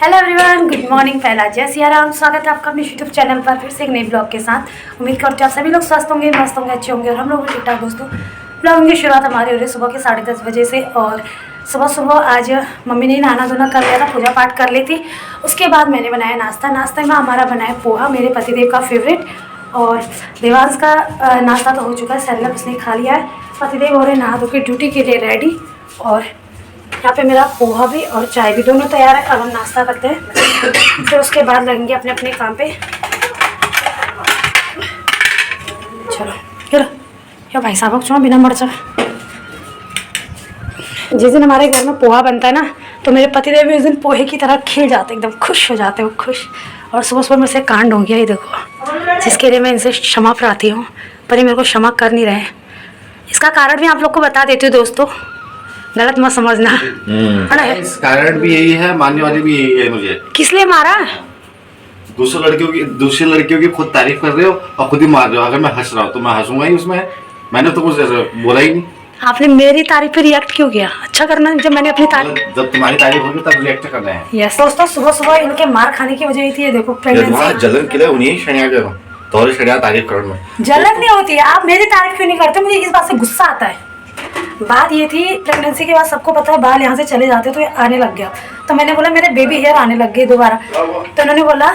Hello everyone, good morning. पहला जय सिया राम। स्वागत है आपका अपने यूट्यूब चैनल पर फिर से एक नई ब्लॉग के साथ। उम्मीद करते हैं आप सभी लोग स्वस्थ होंगे, मस्त होंगे, अच्छे होंगे और हम लोग भी ठीक ठाक। दोस्तों, ब्लॉग की शुरुआत हमारी हो रही है सुबह के 10:30 बजे से। और सुबह सुबह आज मम्मी ने नहाना धोना कर लिया था, पूजा पाठ कर ली थी। उसके बाद मैंने बनाया नाश्ता। नाश्ते में हमारा बनाया पोहा, मेरे पतिदेव का फेवरेट। और देवांश का नाश्ता तो हो चुका है, सैलड उसने खा लिया है। पतिदेव हो रहे नहा धो के ड्यूटी के लिए रेडी। और यहाँ पे मेरा पोहा भी और चाय भी दोनों तैयार है। अब हम नाश्ता करते हैं, फिर उसके बाद लगेंगे अपने अपने काम पे। चलो चलो यो भाई साहब चलो बिना मर्चा। जिस दिन हमारे घर में पोहा बनता है ना, तो मेरे पतिदेव भी उस दिन पोहे की तरह खिल जाते, एकदम खुश हो जाते, वो खुश। और सुबह सुबह मेरे से कांड हो गया, ये देखो, जिसके लिए मैं इनसे क्षमा प्रार्थी हूँ, पर ये मेरे को क्षमा कर नहीं रहे। इसका कारण भी आप लोग को बता देती हूँ दोस्तों, गलत मत समझना। इस कारण भी यही है, मानने वाली भी यही है। मुझे किस लिए मारा? दूसरी लड़कियों की खुद तारीफ कर रहे हो और खुद ही मार रहे हो। अगर मैं हंस रहा हूँ तो मैं हंसूंगा ही उसमें। मैंने तो कुछ बोला ही नहीं। आपने मेरी तारीफ पे रिएक्ट क्यों किया? अच्छा करना जब मैंने अपनी तारीफ, जब तुम्हारी तारीफ होगी तब रिएक्ट करना है। यस दोस्तों, सुबह सुबह इनके मार खाने की वजह थी, ये देखो प्रेगनेंसी। जलन के लिए उन्हीं शनिया तारीफ कर में जलन नहीं होती है। आप मेरी तारीफ क्यों नहीं करते? मुझे इस बात से गुस्सा आता है। बात ये थी, प्रेगनेंसी के बाद सबको पता है बाल यहाँ से चले जाते तो ये आने लग गया। तो मैंने बोला मेरे बेबी हेयर आने लग गए दोबारा। तो उन्होंने बोला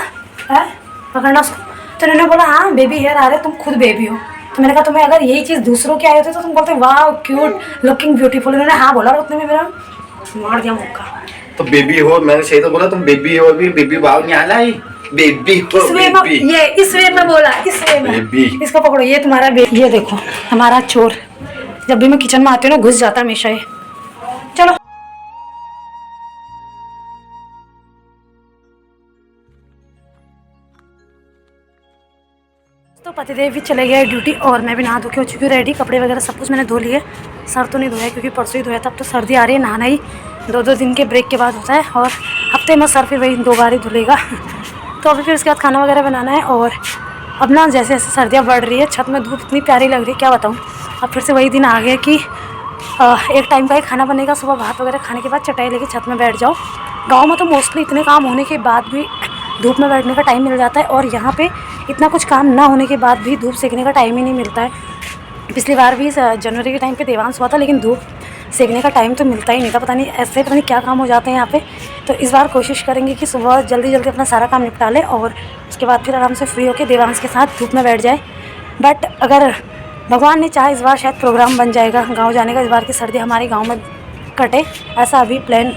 है पकड़ना उसको। तो उन्होंने बोला हाँ बेबी हेयर आ रहे, तुम खुद बेबी हो। तो मैंने कहा तुम्हें अगर यही चीज़ दूसरों के आए होते तो तुम बोलते वाह क्यूट लुकिंग ब्यूटीफुल। उन्होंने हाँ बोला और उतने में मेरा मार दिया मुक्का। तो बेबी हो, मैंने सही तो बोला, तुम बेबी हो, अभी बेबी भाव नहीं आला ही। बेबी हो, इस वे में, ये इस वे में बोला, इस वे में। इसको पकड़ो, ये तुम्हारा बेबी। ये देखो हमारा चोर, जब भी मैं किचन में आती हूँ ना घुस जाता हमेशा ये। चलो तो पतिदेव भी चले गए ड्यूटी और मैं भी नहा धो के हो चुकी हूँ रेडी। कपड़े वगैरह सब कुछ मैंने धो लिए। सर तो नहीं धोया क्योंकि परसों ही धोया था। अब तो सर्दी आ रही है, नहाना ही 2-2 दिन के ब्रेक के बाद होता है और हफ्ते में सर फिर वही 2 बार ही धुलेगा। तो अभी फिर उसके बाद खाना वगैरह बनाना है। और अब ना जैसे जैसे सर्दियाँ बढ़ रही है, छत में धूप इतनी प्यारी लग रही है क्या बताऊँ। अब फिर से वही दिन आ गया कि एक टाइम का ही खाना बनेगा। सुबह भात वगैरह खाने के बाद चटाई लेके छत में बैठ जाओ। गांव में तो मोस्टली इतने काम होने के बाद भी धूप में बैठने का टाइम मिल जाता है, और यहाँ पे इतना कुछ काम ना होने के बाद भी धूप सेकने का टाइम ही नहीं मिलता है। पिछली बार भी जनवरी के टाइम पे देवांश हुआ था, लेकिन धूप सेकने का टाइम तो मिलता ही नहीं था। पता नहीं क्या काम हो जाते हैं यहाँ पे। तो इस बार कोशिश करेंगे कि सुबह जल्दी जल्दी अपना सारा काम निपटा लें और उसके बाद फिर आराम से फ्री होकर देवांश के साथ धूप में बैठ जाए। बट अगर भगवान ने चाहा इस बार शायद प्रोग्राम बन जाएगा गांव जाने का। इस बार की सर्दी हमारे गांव में कटे, ऐसा अभी प्लान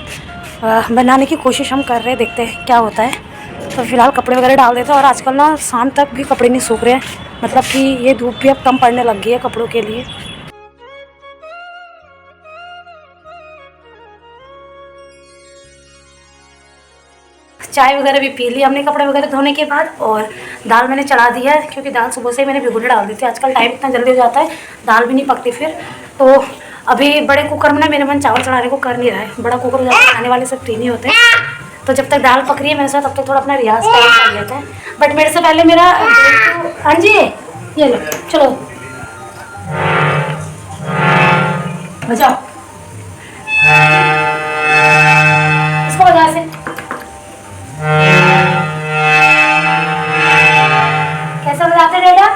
बनाने की कोशिश हम कर रहे हैं, देखते हैं क्या होता है। तो फिलहाल कपड़े वगैरह डाल देते हैं। और आजकल ना शाम तक भी कपड़े नहीं सूख रहे हैं, मतलब कि ये धूप भी अब कम पड़ने लग गई है कपड़ों के लिए। चाय वगैरह भी पी ली हमने कपड़े वगैरह धोने के बाद। और दाल मैंने चढ़ा दी है क्योंकि दाल सुबह से मैंने भिगोने डाल दी थी। आजकल टाइम इतना जल्दी हो जाता है, दाल भी नहीं पकती फिर। तो अभी बड़े कुकर में ना मेरे मन चावल चढ़ाने को कर नहीं रहा है। बड़ा कुकर हो जाता है, खाने वाले सब फ्री नहीं होते। तो जब तक दाल पक रही है मेरे साथ, तब तक थोड़ा अपना रियाज कर लेते हैं। बट मेरे से पहले मेरा हाँ जी ये लो चलो बजाओ इसको, बजा से कैसा बजाते डेडा?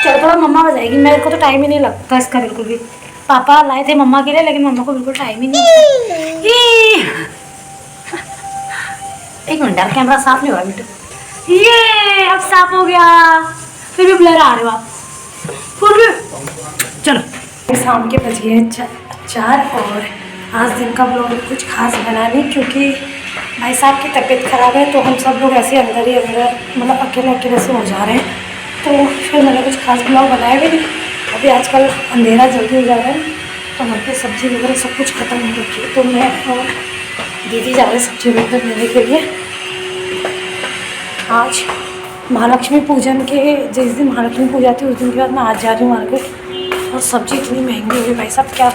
चलो थोड़ा मम्मा बजाएगी, मेरे को तो टाइम ही नहीं लगता इसका बिल्कुल भी। पापा लाए थे मम्मा के लिए, लेकिन मम्मा को बिल्कुल टाइम ही नहीं लगता। एक मिनट यार, कैमरा साफ नहीं हो रहा बेटे। ये अब साफ हो गया, फिर भी ब्लर आ रहे हो आप। चलो शाम के बज गए 4 और आज दिन का ब्लॉग कुछ खास बना नहीं क्योंकि भाई साहब की तबीयत ख़राब है। तो हम सब लोग ऐसे अंदर ही अंदर मतलब अकेले अकेले से हो जा रहे हैं। तो फिर मैंने कुछ खास ब्लॉग बनाया भी नहीं। अभी आजकल अंधेरा जल्दी हो जा रहा है, तो घर पे सब्ज़ी वगैरह सब कुछ ख़त्म हो रखी है। तो मैं और दीदी जा रहे सब्ज़ी वगैरह लेने के लिए। आज महालक्ष्मी पूजन के जिस दिन महालक्ष्मी पूजा थी उस दिन के बाद मैं आज जा रही हूँ मार्केट। और सब्ज़ी इतनी महंगी हो गई भाई साहब, क्या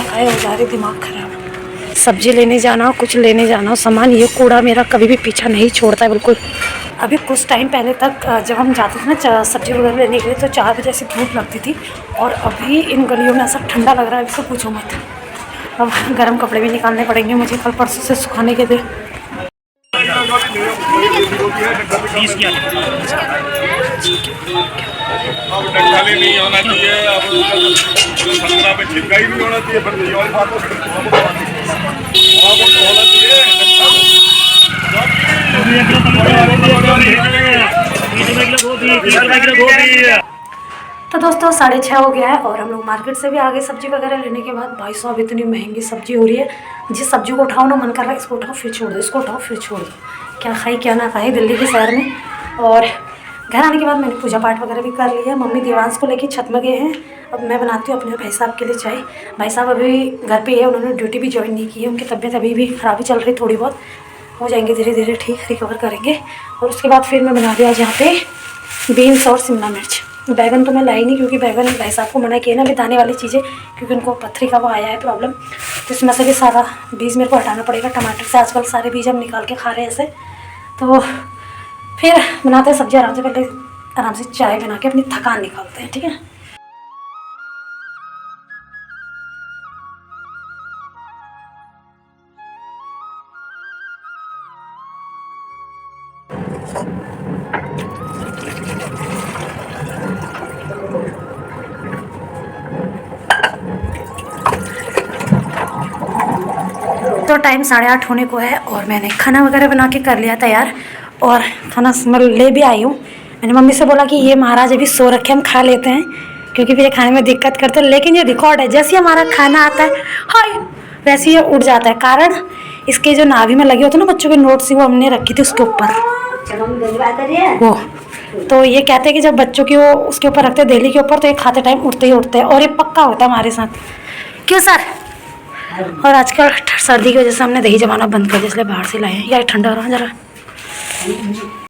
खाए हो जा रही, दिमाग ख़राब। सब्ज़ी लेने जाना, कुछ लेने जाना सामान, ये कूड़ा मेरा कभी भी पीछा नहीं छोड़ता है बिल्कुल। अभी कुछ टाइम पहले तक जब हम जाते थे ना सब्ज़ी वगैरह लेने के लिए, तो 4 बजे से धूप लगती थी। और अभी इन गलियों में ऐसा ठंडा लग रहा है, इसको पूछो मत। अब गर्म कपड़े भी निकालने पड़ेंगे मुझे, कल परसों से सुखाने के लिए। अब टंगाली नहीं होना चाहिए, अब 15 पे छिपका ही नहीं होना चाहिए, फिर ये वाली बात होना चाहिए। तो दोस्तों 6:30 हो गया है और हम लोग मार्केट से भी आ गए सब्जी वगैरह लेने के बाद। भाई साहब इतनी महंगी सब्जी हो रही है, जिस सब्जी को उठाओ ना मन कर रहा है इसको उठाओ फिर छोड़ दो, इसको उठाओ फिर छोड़ दो, क्या खाई क्या ना खाई दिल्ली के शहर में। और घर आने के बाद मैंने पूजा पाठ वगैरह भी कर लिया। मम्मी देवांश को लेके छत में गए हैं, अब मैं बनाती हूँ अपने भाई साहब के लिए चाय। भाई साहब अभी घर पे है, उन्होंने ड्यूटी भी ज्वाइन नहीं की है, उनकी तबीयत अभी भी ख़राबी चल रही थोड़ी बहुत, हो जाएंगे धीरे धीरे ठीक, रिकवर करेंगे। और उसके बाद फिर मैं बना दिया आज यहाँ पे बीन्स और शिमला मिर्च। बैगन तो मैं लाई नहीं क्योंकि बैगन भाई साहब को मना किया ना, अभी दाने वाली चीज़ें, क्योंकि उनको पथरी का वो आया है प्रॉब्लम, तो इसमें से भी सारा बीज मेरे को हटाना पड़ेगा। टमाटर से आजकल सारे बीज हम निकाल के खा रहे हैं ऐसे। तो फिर बनाते हैं सब्जी आराम से, पहले आराम से चाय बना के अपनी थकान निकालते हैं, ठीक है। तो टाइम 8:30 होने को है और मैंने खाना वगैरह बना के कर लिया तैयार, और खाना ले भी आई हूँ। मैंने मम्मी से बोला कि ये महाराज अभी सो रखे, हम खा लेते हैं, क्योंकि फिर ये खाने में दिक्कत करते हैं। लेकिन ये रिकॉर्ड है, जैसे ही हमारा खाना आता है हाय वैसे ही ये उठ जाता है। कारण इसके जो नाभि में लगे होते हैं ना बच्चों के नोट्स, वो हमने रखी थी उसके ऊपर वो। तो ये कहते हैं कि जब बच्चों की वो उसके ऊपर रखते हैं दहली के ऊपर, तो ये खाते टाइम उठते ही उठते हैं, और ये पक्का होता है हमारे साथ। क्यों सर? और आजकल सर्दी की वजह से हमने दही जमाना बंद कर दिया, इसलिए बाहर से लाए हैं। यार ठंडा हो रहा है ज़रा।